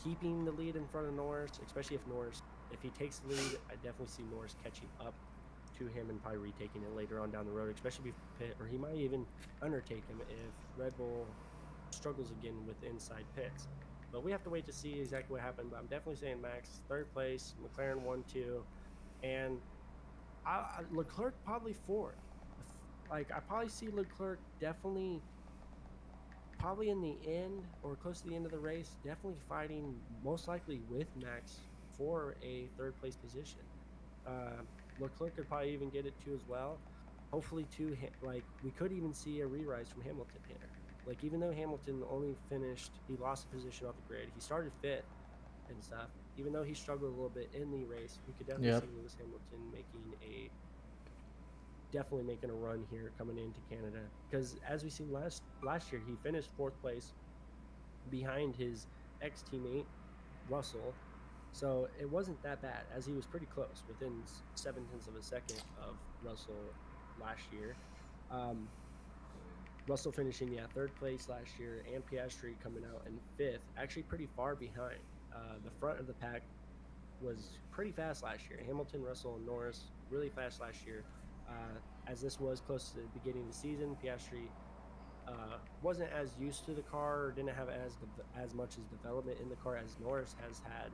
keeping the lead in front of Norris, especially if he takes the lead, I definitely see Norris catching up to him and probably retaking it later on down the road, especially if or he might even undertake him if Red Bull struggles again with inside pits. But we have to wait to see exactly what happened. But I'm definitely saying Max 3rd place, McLaren 1-2, and Leclerc probably 4th. Like I probably see Leclerc definitely, probably in the end or close to the end of the race, definitely fighting most likely with Max for a 3rd place position. Leclerc could probably even get it too as well. Hopefully too, like we could even see a re-rise from Hamilton here. Like even though Hamilton only finished, he lost a position off the grid. He started 5th and stuff. Even though he struggled a little bit in the race, we could definitely see Lewis Hamilton definitely making a run here coming into Canada. Because as we seen last year, he finished 4th place behind his ex-teammate Russell. So it wasn't that bad, as he was pretty close, within 0.7 of a second of Russell last year. Russell finishing 3rd place last year, and Piastri coming out in 5th, actually pretty far behind. The front of the pack was pretty fast last year. Hamilton, Russell, and Norris really fast last year. As this was close to the beginning of the season, Piastri wasn't as used to the car, or didn't have as much as development in the car as Norris has had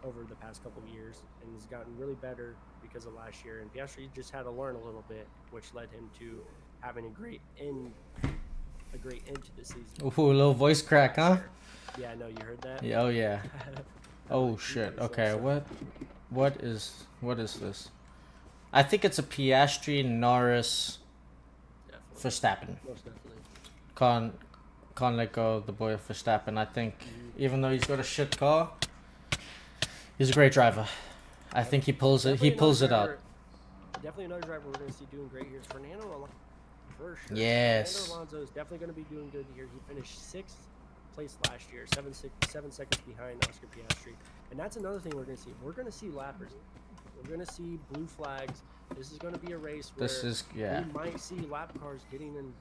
over the past couple of years, and has gotten really better because of last year. And Piastri just had to learn a little bit, which led him to having a great end to the season. Ooh, a little voice crack, huh? Yeah, I know you heard that. Yeah, oh yeah. Oh You shit. guys Okay, also- what is this? I think it's a Piastri Norris Definitely. Verstappen. Most definitely. can't let go of the boy Verstappen. I think even though he's got a shit car, he's a great driver. I think he pulls it. He pulls it out. Definitely another driver we're going to see doing great here is Fernando Alonso. For sure. Yes. Fernando Alonso is definitely going to be doing good here. He finished 6th place last year, 7 seconds behind Oscar Piastri. And that's another thing we're going to see. We're going to see lappers. We're going to see blue flags. This is going to be a race where we might see lap cars getting in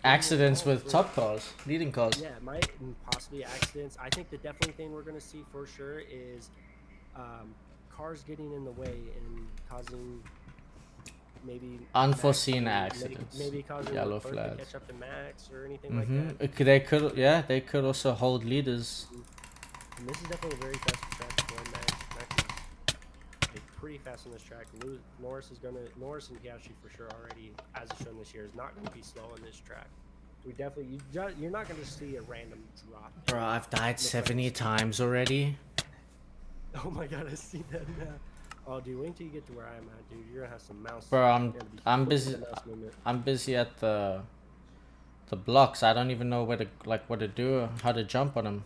accidents with top cars, leading cars. Yeah, might and possibly accidents. I think the definitely thing we're going to see for sure is cars getting in the way and causing maybe unforeseen accidents. Maybe causing yellow Leclerc flags. to catch up to Max or anything like that. They could also hold leaders. And this is definitely a very fast track for Max. Max is pretty fast on this track. Norris and Piastri for sure already, as it's shown this year, is not going to be slow on this track. We definitely you're not going to see a random drop. Bro, I've died 70 times already. Oh my god, I see that now. Oh, dude, wait until you get to where I'm at, dude. You're gonna have some mouse. Bro, I'm busy. I'm busy at the blocks. I don't even know what to do, how to jump on them.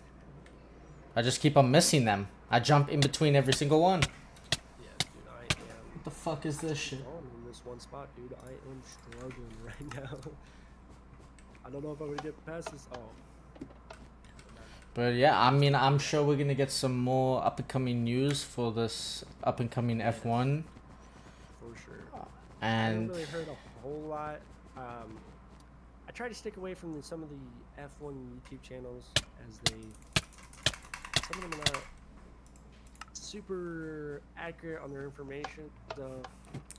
I just keep on missing them. I jump in between every single one. Yeah, dude, I am. What the fuck is this shit? In this one spot, dude, I am struggling right now. I don't know if I'm gonna get past this. Oh. But yeah, I mean, I'm sure we're gonna get some more up and coming news for this up and coming F1. For sure. And I haven't really heard a whole lot. I try to stick away from some of the F1 YouTube channels as some of them are not super accurate on their information. So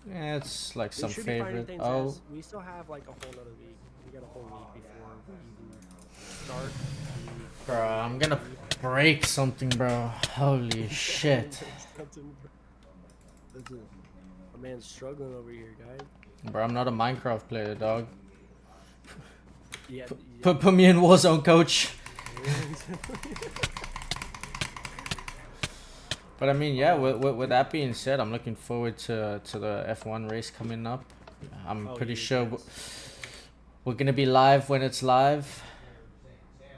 yeah, it's like some should be finding favorite. things Oh, as we still have like a whole other week. We got a whole week before we even start. bro, I'm gonna break something, bro. Holy shit. A man's struggling over here, guys. Bro, I'm not a Minecraft player, dog. Yeah. Put me in Warzone, coach. But I mean, yeah, with that being said, I'm looking forward to the F1 race coming up. I'm pretty sure we're gonna be live when it's live.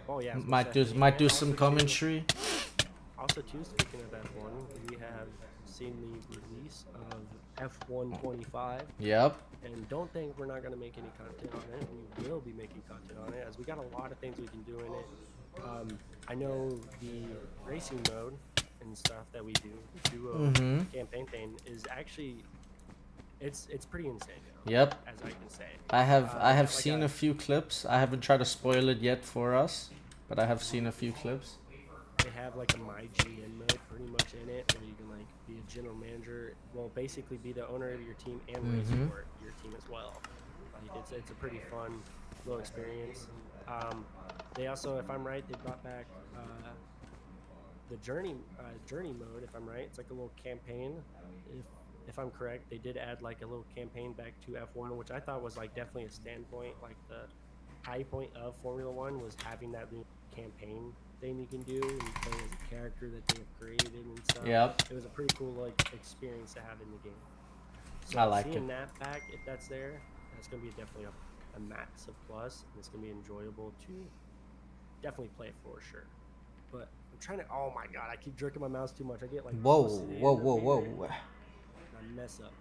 Oh yeah. Might do some commentary. Also, too, speaking of F1, we have seen the release of F1 25. Yep. And don't think we're not going to make any content on it. We will be making content on it, as we got a lot of things we can do in it. I know the racing mode and stuff that we do, the duo campaign thing, is actually it's pretty insane. Yep. As I can say. I have seen a few clips. I haven't tried to spoil it yet for us, but I have seen a few clips. They have like a My GM mode pretty much in it, where you can like be a general manager. Well, basically be the owner of your team and race for your team as well. Like it's a pretty fun little experience. They also, if I'm right, they brought back the journey mode. If I'm right, it's like a little campaign. If I'm correct, they did add like a little campaign back to F1, which I thought was like definitely a standpoint. Like the high point of Formula One was having that new campaign thing you can do and you play as a character that they have created and stuff. Yep. It was a pretty cool like experience to have in the game. So I like seeing it. that back, if that's there, that's gonna be definitely a massive plus, and it's gonna be enjoyable to definitely play for sure. But I'm trying to. Oh my god, I keep jerking my mouse too much. I get like. Whoa. And I mess up.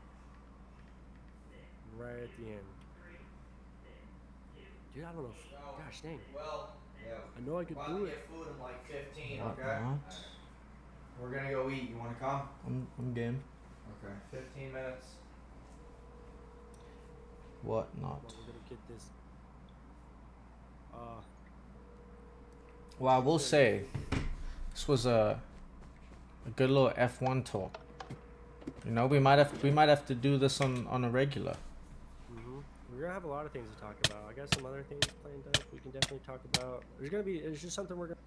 Right at the end. Dude, I don't know. Gosh dang. Well, yeah. I know I could do it. Get food in like 15, What? okay? We're gonna go eat. You wanna come? I'm game. Okay. 15 minutes. What not? We're gonna get this. Well, I will say, this was a good little F1 talk. You know, we might have to do this on a regular. We're gonna have a lot of things to talk about. I got some other things planned up. We can definitely talk about. It's just something we're gonna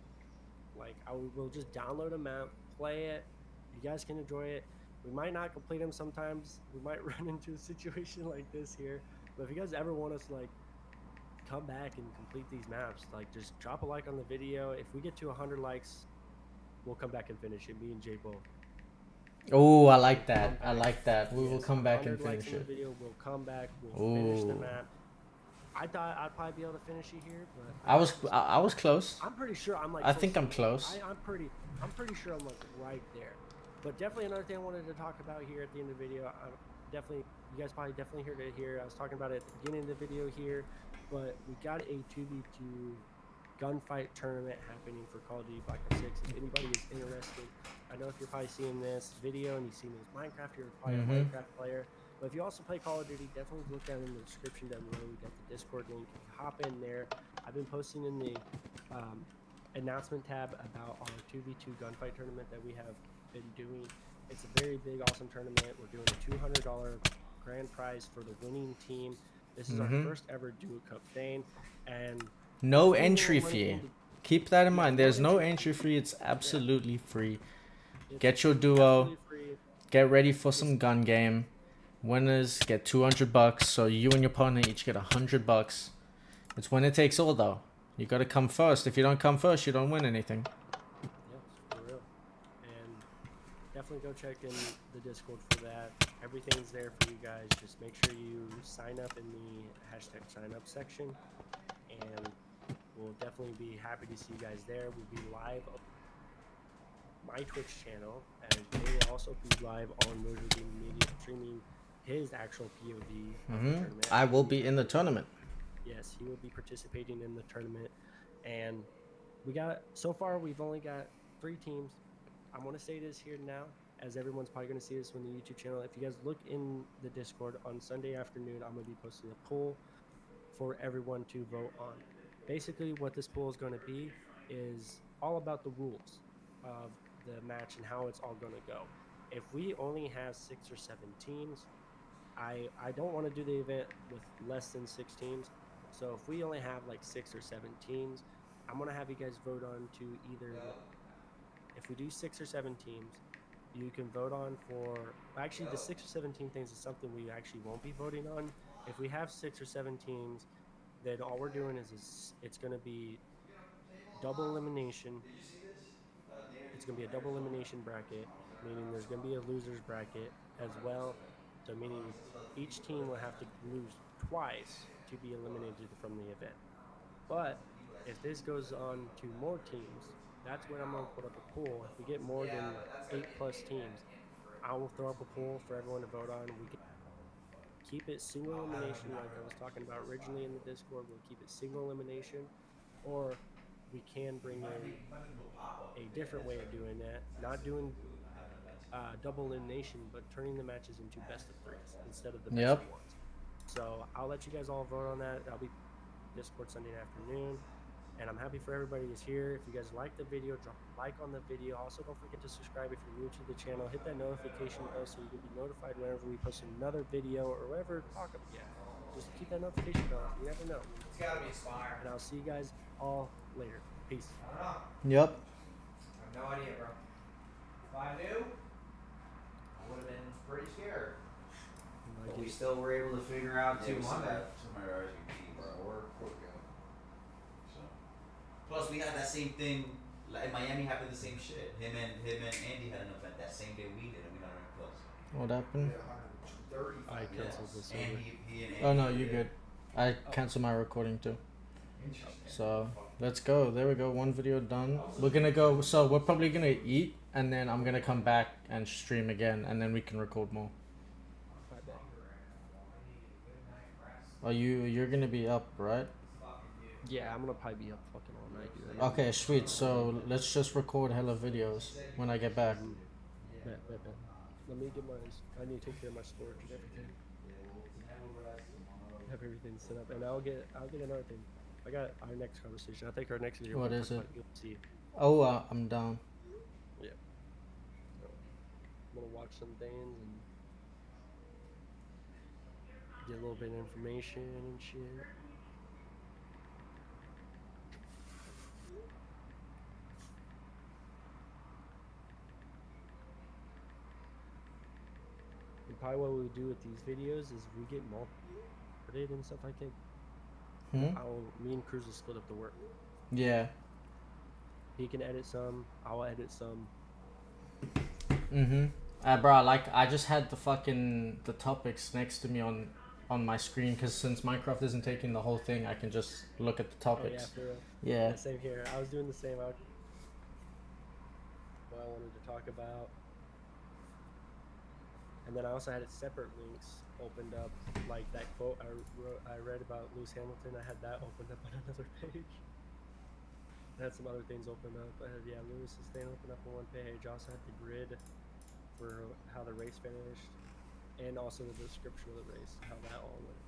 like. We'll just download a map, play it. You guys can enjoy it. We might not complete them sometimes. We might run into a situation like this here. But if you guys ever want us to like come back and complete these maps, like just drop a like on the video. If we get to 100 likes, we'll come back and finish it. Me and Jay both. Oh, I like that. I like that. We will come back and 100 likes finish on it. the video, we'll come back. We'll finish the map. I thought I'd probably be able to finish it here, but I was close. I'm pretty sure I'm like. I think I'm close. I'm pretty sure I'm like right there. But definitely another thing I wanted to talk about here at the end of the video. I'm definitely, you guys probably definitely heard it here. I was talking about it at the beginning of the video here, but we got a 2v2 gunfight tournament happening for Call of Duty Black Ops 6. If anybody is interested, I know if you're probably seeing this video and you've seen this Minecraft, you're probably a Minecraft player. But if you also play Call of Duty, definitely look down in the description down below. We got the Discord link. Hop in there. I've been posting in the announcement tab about our 2v2 gunfight tournament that we have been doing. It's a very big, awesome tournament. We're doing a $200 grand prize for the winning team. This is our first ever Duo Cup thing, and no entry fee. Keep that in mind. There's no entry fee. It's absolutely free. Get your duo. Get ready for some gun game. Winners get $200, so you and your partner each get $100. It's winner takes all, though. You gotta come first. If you don't come first, you don't win anything. Yeah, for real. And definitely go check in the Discord for that. Everything's there for you guys. Just make sure you sign up in the hashtag sign up section, and we'll definitely be happy to see you guys there. We'll be live on my Twitch channel, and they will also be live on Mojo Gaming Media streaming his actual POV of the tournament. I will be in the tournament. Yes, he will be participating in the tournament. And we got, so far we've only got 3 teams. I'm going to say this here now, as everyone's probably going to see this on the YouTube channel. If you guys look in the Discord on Sunday afternoon, I'm going to be posting a poll for everyone to vote on. Basically what this poll is going to be is all about the rules of the match and how it's all going to go. If we only have 6 or 7 teams, I don't want to do the event with less than 6 teams. So if we only have like 6 or 7 teams, I'm going to have you guys vote on to either, if we do 6 or 7 teams, you can vote on for, actually the 6 or 17 things is something we actually won't be voting on. If we have 6 or 7 teams, then all we're doing is it's going to be double elimination. It's going to be a double elimination bracket, meaning there's going to be a loser's bracket as well. So meaning each team will have to lose twice to be eliminated from the event. But if this goes on to more teams, that's when I'm going to put up a poll. If we get more than 8+ teams, I will throw up a poll for everyone to vote on. We can keep it single elimination like I was talking about originally in the Discord. We'll keep it single elimination, or we can bring in a different way of doing that, not doing double elimination, but turning the matches into best of 3s instead of the best of 1s. So I'll let you guys all vote on that. That'll be Discord Sunday afternoon, and I'm happy for everybody who's here. If you guys like the video, drop a like on the video. Also, don't forget to subscribe if you're new to the channel. Hit that notification bell so you can be notified whenever we post another video or whatever talk about. Yeah, just keep that notification bell. You never know. It's gotta be Aspire. And I'll see you guys all later. Peace. I don't know. Yep. I have no idea, bro. If I knew, I would have been pretty scared. But we still were able to figure out 200. Some of our RSVPs. We're quick out. So. Plus, we had that same thing. Like Miami happened the same shit. Him and Andy had an event that same day we did, and we got our close. What happened? I canceled this. And he and Andy. Oh no, you good. I canceled my recording too. So let's go. There we go. One video done. We're gonna go. So we're probably gonna eat, and then I'm gonna come back and stream again, and then we can record more. Are you're gonna be up, right? Yeah, I'm gonna probably be up fucking all night, dude. Okay, sweet. So let's just record hella videos when I get back. Bet. Let me get my. I need to take care of my storage and everything. Have everything set up, and I'll get another thing. I got our next conversation. I think our next video. What we'll is talk it? about UFC. Oh, I'm down. Yeah. So, I'm gonna watch some things and get a little bit of information and shit. And probably what we do with these videos is we get multiple and stuff like that. Me and Cruz will split up the work. Yeah. He can edit some, I'll edit some. Bro, like I just had the topics next to me on on my screen because since Minecraft isn't taking the whole thing, I can just look at the Oh, yeah, topics. for real. Yeah. Yeah, same here. I was doing the same. What I wanted to talk about. And then I also had separate links opened up, like that quote I read about Lewis Hamilton. I had that opened up on another page. I had some other things opened up. I had, yeah, Lewis' thing opened up on one page. I also had the grid for how the race finished, and also the description of the race, how that all went.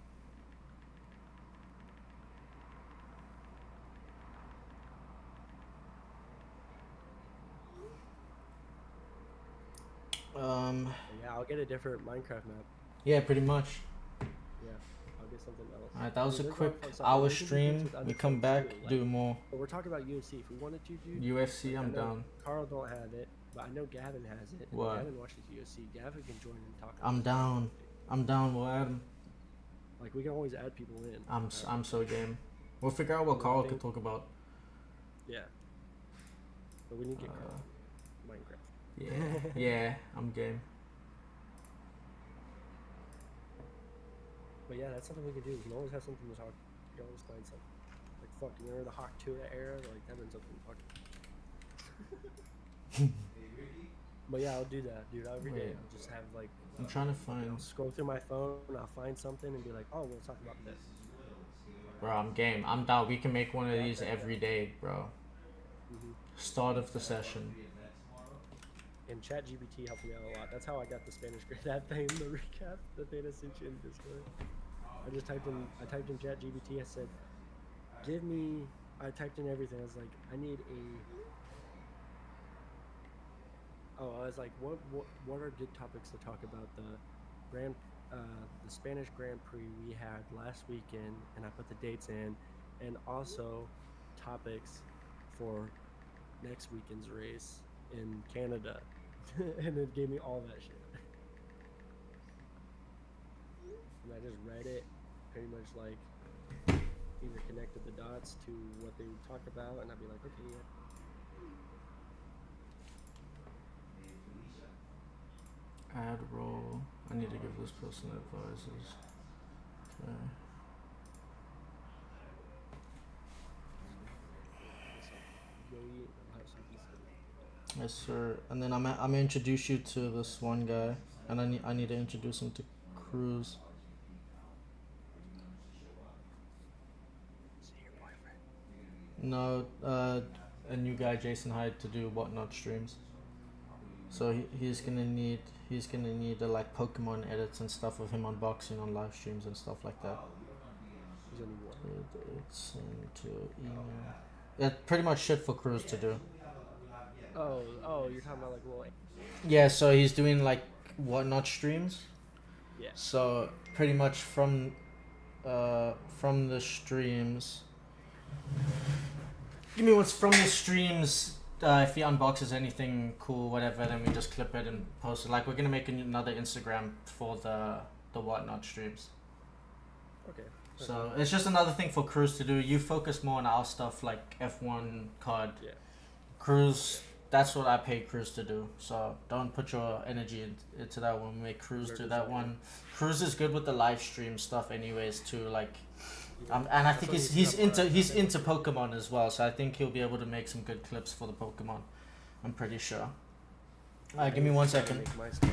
Yeah, I'll get a different Minecraft map. Yeah, pretty much. Yeah, I'll get something else. Alright, that was a There's quick lot of fun stuff. hour We can do things stream. with other We come things back, too, like- do more But we're talking about UFC. If we wanted to, dude. UFC. I I'm know down. Carl don't have it, but I know Gavin has it. And What? Gavin watches UFC. Gavin can join and talk. I'm about down. I'm down. We'll add 'em. it. Like we can always add people in. I'm so game. We'll figure out what Yeah, I Carl think- could talk about. Yeah. But we need to get Uh, Carl. Minecraft. Yeah, yeah, I'm game. But yeah, that's something we can do. We can always have something to talk. We can always find something. Like fuck, you remember the Hawk 2 era? Like that been something to talk about. But yeah, I'll do that, dude. Every day Wait. I'll just have like I'm trying to you know, find. scroll through my phone and I'll find something and be like, oh, we'll talk about this. Bro, I'm game. I'm down. We can make one of Yeah, these okay, every day, bro. Mhm. Start of the session. And ChatGPT helped me out a lot. That's how I got the Spanish grade. That thing, the recap that they just sent you in Discord. I typed in ChatGPT. I said, I typed in everything. I was like, I need I was like, what are good topics to talk about? The Spanish Grand Prix we had last weekend, and I put the dates in, and also topics for next weekend's race in Canada. And it gave me all that shit. And I just read it, pretty much like either connected the dots to what they would talk about, and I'd be like, okay, yeah. Add role. I need to give this person advisors. Okay. Wait, I'll have something to say. Yes, sir. And then I'm gonna introduce you to this one guy, and I need to introduce him to Cruz. See your boyfriend. No, a new guy, Jason Hyde, to do Whatnot streams. So he's gonna need like Pokemon edits and stuff of him unboxing on live streams and stuff like that. He's only one. It's into email. Yeah, pretty much shit for Cruz to do. Oh, you're talking about like little. Yeah, so he's doing like Whatnot streams. Yeah. So pretty much from the streams. Give me what's from the streams. If he unboxes anything cool, whatever, then we just clip it and post it. Like we're gonna make another Instagram for the Whatnot streams. Okay. So it's just another thing for Cruz to do. You focus more on our stuff like F1 card. Yeah. Cruz, that's what I pay Cruz to do. So don't put your energy into that one. Make Cruz do that 100%, one. Cruz is good with the live stream stuff, anyways. Too like, Yeah. and I That's think what he's up for. he's into Pokemon as well. So I think he'll be able to make some good clips for the Pokemon. I'm pretty sure. Give me I'm one trying to second. make my stuff.